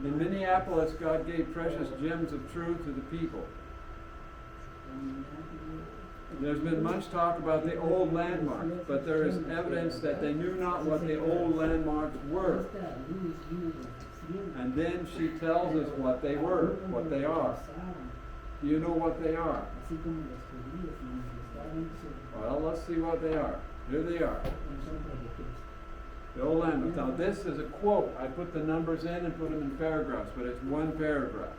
In Minneapolis, God gave precious gems of truth to the people. There's been much talk about the old landmarks, but there is evidence that they knew not what the old landmarks were. And then she tells us what they were, what they are. Do you know what they are? Well, let's see what they are. Here they are. The old landmarks. Now this is a quote. I put the numbers in and put them in paragraphs, but it's one paragraph.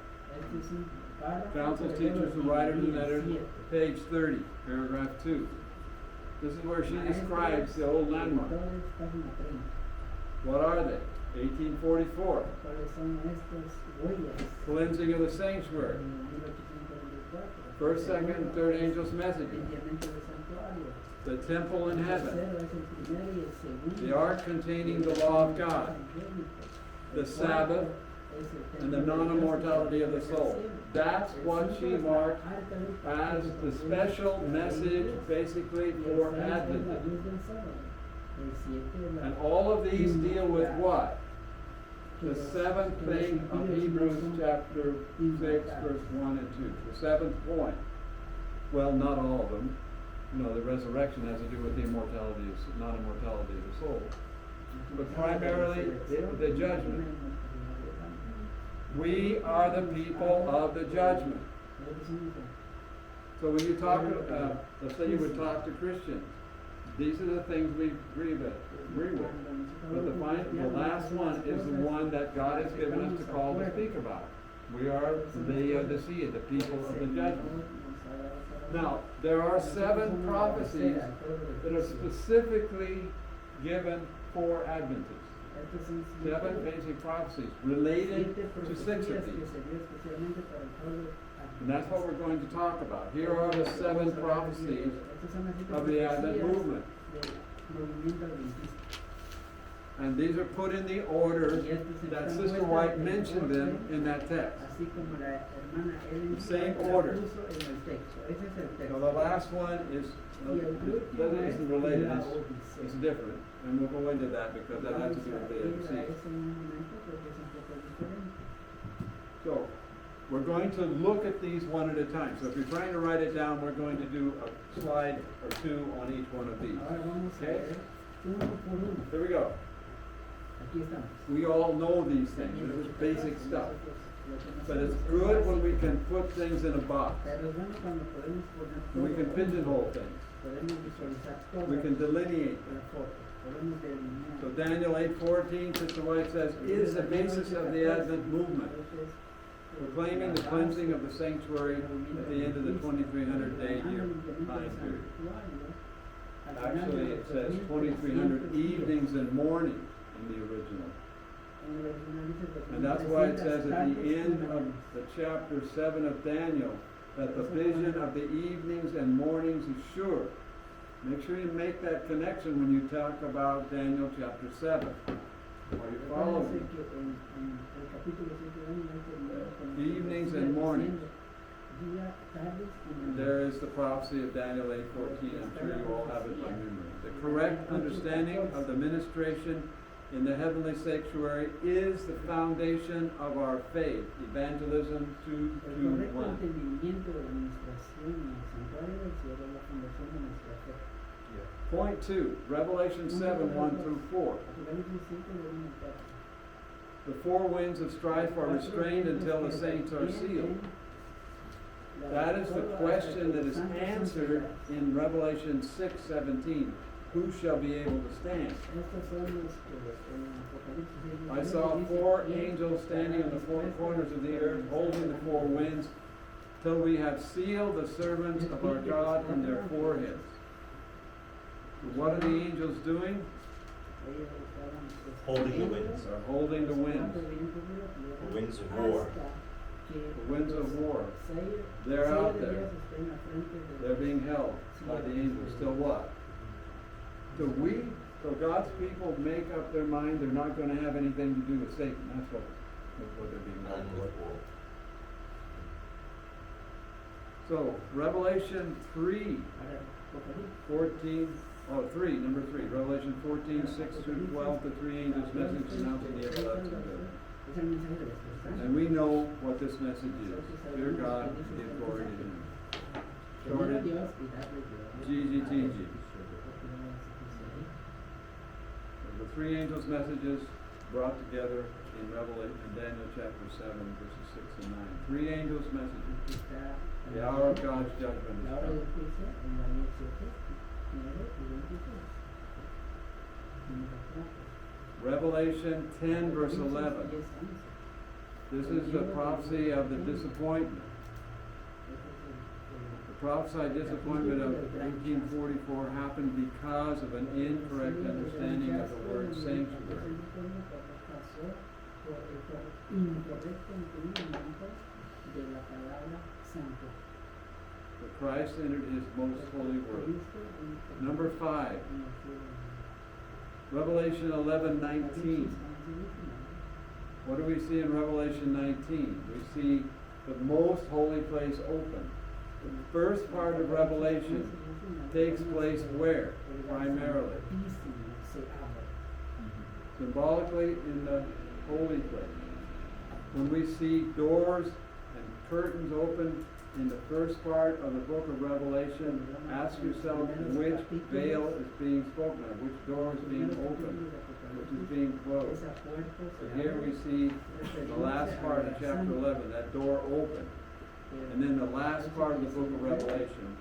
Councils, teachers, and writers and editors, page 30, paragraph 2. This is where she describes the old landmarks. What are they? 1844. Cleansing of the sanctuary. First, second, and third angels' messages. The temple in heaven. The ark containing the law of God. The Sabbath. And the non-immortality of the soul. That's what she marked as the special message, basically, for Adventists. And all of these deal with what? The seventh thing of Hebrews chapter 6, verse 1 and 2. The seventh point. Well, not all of them. You know, the resurrection has to do with the immortality, non-immortality of the soul. But primarily, the judgment. We are the people of the judgment. So when you talk, let's say you would talk to Christians, these are the things we agree with. But the last one is the one that God has given us to call to speak about. We are the Laodicea, the people of the judgment. Now, there are 7 prophecies that are specifically given for Adventists. 7 basic prophecies related to 6 of these. And that's what we're going to talk about. Here are the 7 prophecies of the Advent movement. And these are put in the order that Sister White mentioned them in that text. The same order. So the last one isn't related, it's different. And we'll go into that because that has to do with the Laodicea. So, we're going to look at these one at a time. So if you're trying to write it down, we're going to do a slide or 2 on each one of these. Okay? Here we go. We all know these things. This is basic stuff. But it's good when we can put things in a box. We can pigeonhole things. We can delineate them. So Daniel 8:14, Sister White says, is the basis of the Advent movement. Proclaiming the cleansing of the sanctuary at the end of the 2300-day year time period. Actually, it says 2300 evenings and mornings in the original. And that's why it says at the end of the chapter 7 of Daniel that the vision of the evenings and mornings is sure. Make sure you make that connection when you talk about Daniel chapter 7. Are you following? Evenings and mornings. There is the prophecy of Daniel 8:14. I'm sure you all have it by memory. The correct understanding of the ministration in the heavenly sanctuary is the foundation of our faith. Evangelism 2:1. Point 2, Revelation 7:1 through 4. The 4 winds of strife are restrained until the saints are sealed. That is the question that is answered in Revelation 6:17. Who shall be able to stand? I saw 4 angels standing on the 4 corners of the earth, holding the 4 winds, till we have sealed the servants of our God in their foreheads. What are the angels doing? Holding the winds. They're holding the winds. The winds of war. The winds of war. They're out there. They're being held by the angels. Still what? So God's people make up their mind they're not going to have anything to do with Satan. That's what they're being held for. So, Revelation 3, 14, number 3. Revelation 14, 6 through 12, the 3 angels' message announcing the everlasting good. Es el mensaje de la esperanza. And we know what this message is. Fear God, give glory to Him. Temer a Shorted Dios y darle gloria. GGTG. Porque no es así. The three angels' messages brought together in Revelation, in Daniel chapter 7, verses 6 and 9. Three angels' messages. Está The hour of God's judgment is la hora del coming. juicio en Daniel 7, 9 y 26. Revelation 10, verse 11. This is the prophecy of the disappointment. The prophesied disappointment of 1844 happened because of an incorrect understanding of the word sanctuary. But Christ entered His most holy word. Number 5, Revelation 11:19. What do we see in Revelation 19? We see the most holy place open. The first part of Revelation takes place where? Primarily. Symbolically in the holy place. When we see doors and curtains open in the first part of the book of Revelation, ask yourself which veil is being spoken of, which door is being opened, which is being closed. So here we see the last part of chapter 11, that door open. And then the last part of the book of Revelation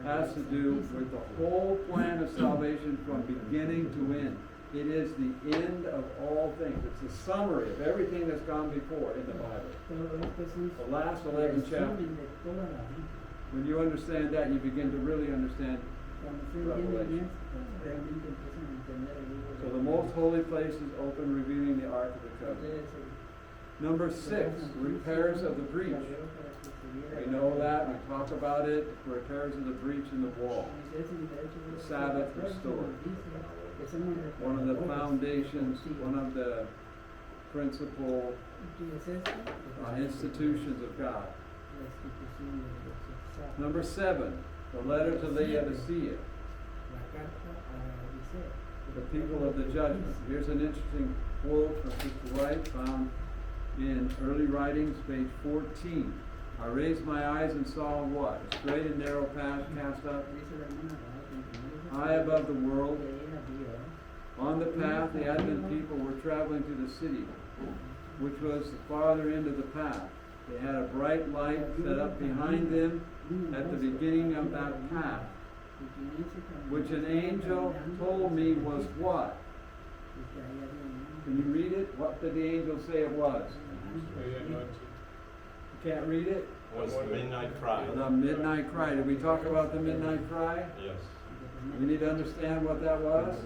has to do with the whole plan of salvation from beginning to end. It is the end of all things. It's a summary of everything that's gone before in the Bible. The last 11 chapters. When you understand that, you begin to really understand Revelation. So the most holy place is open, revealing the Ark of the Covenant. Number 6, repairs of the breach. We know that, we talk about it, repairs of the breach in the wall. The Sabbath restored. One of the foundations, one of the principal institutions of God. Number 7, the letter to Laodicea, the people of the judgment. Here's an interesting quote from Sister Wright found in Early Writings, page 14. I raised my eyes and saw what? A straight and narrow path cast up high above the world. On the path, the Advent people were traveling to the city, which was the farther end of the path. They had a bright light set up behind them at the beginning of that path, which an angel told me was what? Can you read it? What did the angel say it was? You can't read it? Was the midnight cry. The midnight cry. Did we talk about the midnight cry? Yes. We need to understand what that was.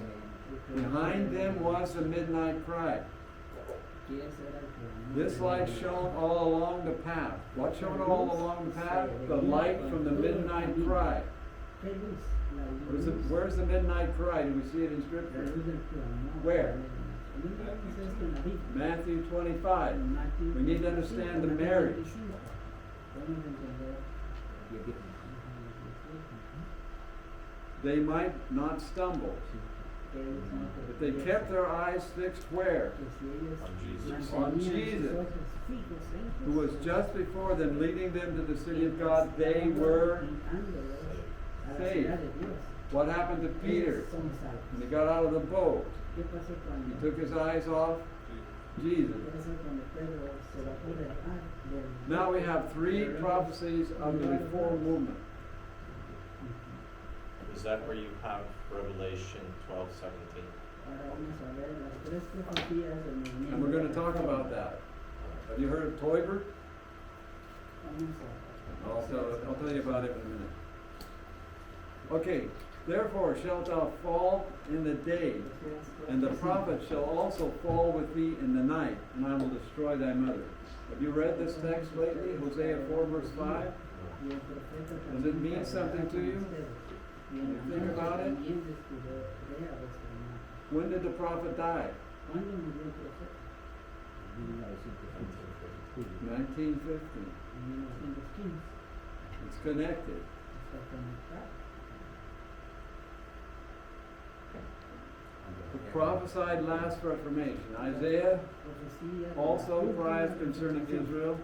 Behind them was the midnight cry. This light shone all along the path. What shone all along the path? The light from the midnight cry. Where's the midnight cry? Do we see it in Scripture? Where? Matthew 25. We need to understand the marriage. They might not stumble. But they kept their eyes fixed where? On Jesus. On Jesus, who was just before them, leading them to the city of God. They were saved. What happened to Peter when he got out of the boat? He took his eyes off Jesus. Now we have 3 prophecies of the Reform movement. Is that where you have Revelation 12:17? And we're going to talk about that. Have you heard of Toiber? I'll tell you about it in a minute. Okay, therefore shalt thou fall in the day, and the prophet shall also fall with thee in the night, and I will destroy thy mother. Have you read this text lately? Hosea 4 verse 5? Does it mean something to you? You think about it? When did the prophet die? 1950. It's connected. The prophesied last Reformation. Isaiah also cries concerning Israel,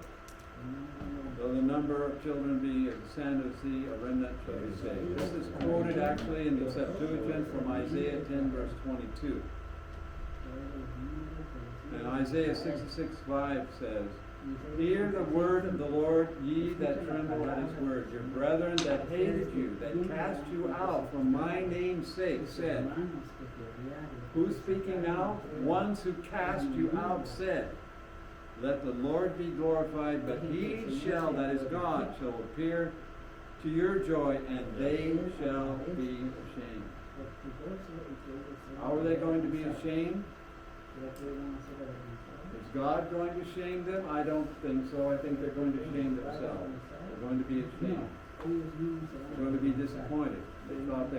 though the number of children be as the sand of the sea, a remnant shall be saved. This is quoted actually in the Septuagint from Isaiah 10 verse 22. And Isaiah 66:5 says, hear the word of the Lord, ye that tremble at his word. Your brethren that hated you, that cast you out for my name's sake, said, who's speaking now? Ones who cast you out said, let the Lord be glorified, but he shall, that is God, shall appear to your joy, and they shall be ashamed. How are they going to be ashamed? Is God going to shame them? I don't think so. I think they're going to shame themselves. They're going to be ashamed. They're going to be disappointed. They thought they